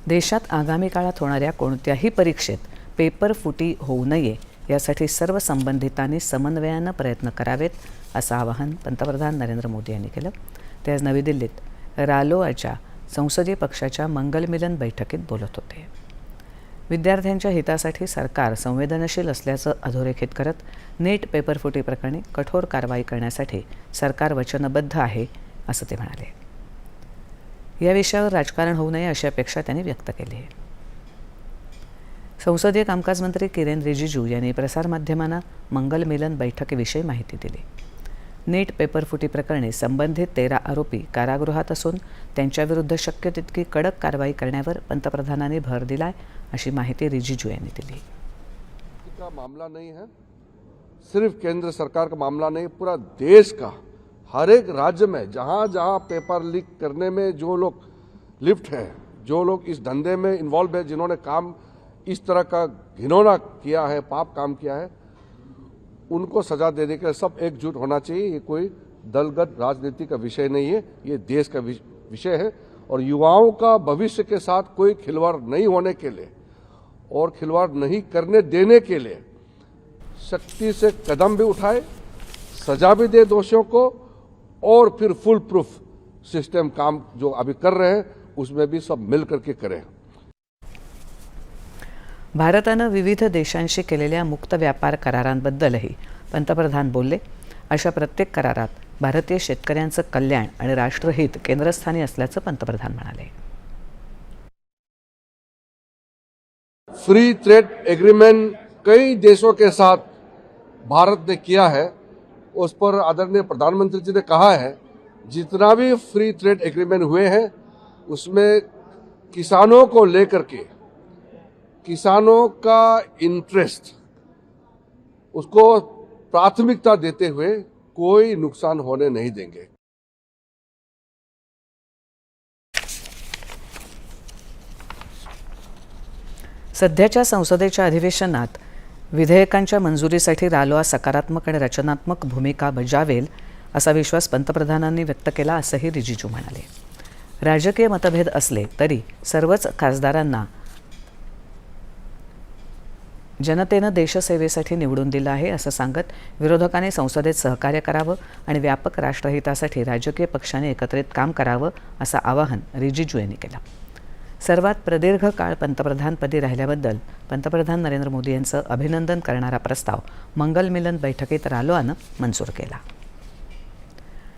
देशात आगामी काळात होणाऱ्या कोणत्याही परीक्षेत पेपर फुटी होऊ नये यासाठी सर्व संबंधितांनी समन्वयानं प्रयत्न करावेत असं आवाहन पंतप्रधान नरेंद्र मोदी यांनी केलं. ते आज नवी दिल्लीत रालोआच्या संसदीय पक्षाच्या मंगलमिलन बैठकीत बोलत होते. विद्यार्थ्यांच्या हितासाठी सरकार संवेदनशील असल्याचं अधोरेखित करत नीट पेपरफुटी प्रकरणी कठोर कारवाई करण्यासाठी सरकार वचनबद्ध आहे असं ते म्हणाले. या विषयावर राजकारण होऊ नये अशी अपेक्षा त्यांनी व्यक्त केली आहे. संसदीय कामकाज मंत्री किरेन रिजिजू यांनी प्रसारमाध्यमांना मंगलमिलन बैठकीविषयी माहिती दिली. नीट पेपरफुटी प्रकरणी संबंधित 13 आरोपी कारागृहात असून त्यांच्याविरुद्ध शक्य तितकी कडक कारवाई करण्यावर पंतप्रधानांनी भर दिलाय अशी माहिती रिजिजू यांनी दिली. का मामला नहीं है, सिर्फ केंद्र सरकार का मामला नहीं, पूरा देश का हर एक राज्य में जहां जहां पेपर लीक करने में जो लोग लिप्त हैं, जो लोग इस धंधे में इन्वॉल्व है, जिन्होंने काम इस तरह का घिनौना किया है, पाप काम किया है, उनको सजा देने के लिए सब एकजुट होना चाहिए. ये कोई दलगत राजनीति का विषय नहीं है, ये देश का विषय है. और युवाओं का भविष्य के साथ कोई खिलवाड़ नहीं होने के लिए और खिलवाड़ नहीं करने देने के लिए सख्ती से कदम भी उठाए, सजा भी दे दोषियों को, और फिर फुल प्रूफ सिस्टम काम जो अभी कर रहे हैं उसमें भी सब मिल करके करें. भारतानं विविध देशांशी केलेल्या मुक्त व्यापार करारांबद्दलही पंतप्रधान बोलले. अशा प्रत्येक करारात भारतीय शेतकऱ्यांचं कल्याण आणि राष्ट्रहित केंद्रस्थानी असल्याचं पंतप्रधान म्हणाले. फ्री ट्रेड एग्रीमेंट कई देशों के साथ भारत ने किया है. उस पर आदरणीय प्रधानमंत्री जी ने कहा है जितना भी फ्री ट्रेड एग्रीमेंट हुए हैं उसमें किसानों को लेकर के, किसानों का इंटरेस्ट, उसको प्राथमिकता देते हुए कोई नुकसान होने नहीं देंगे. सध्याच्या संसदेच्या अधिवेशनात विधेयकांच्या मंजुरीसाठी रालोआ सकारात्मक आणि रचनात्मक भूमिका बजावेल असा विश्वास पंतप्रधानांनी व्यक्त केला असंही रिजिजू म्हणाले. राजकीय मतभेद असले तरी सर्वच खासदारांना जनतेनं देशसेवेसाठी निवडून दिलं आहे असं सांगत विरोधकांनी संसदेत सहकार्य करावं आणि व्यापक राष्ट्रहितासाठी राजकीय पक्षांनी एकत्रित काम करावं असं आवाहन रिजिजू यांनी केलं. सर्वात प्रदीर्घ काळ पंतप्रधानपदी राहिल्याबद्दल पंतप्रधान नरेंद्र मोदी यांचं अभिनंदन करणारा प्रस्ताव मंगलमिलन बैठकीत रालोआनं मंजूर केला.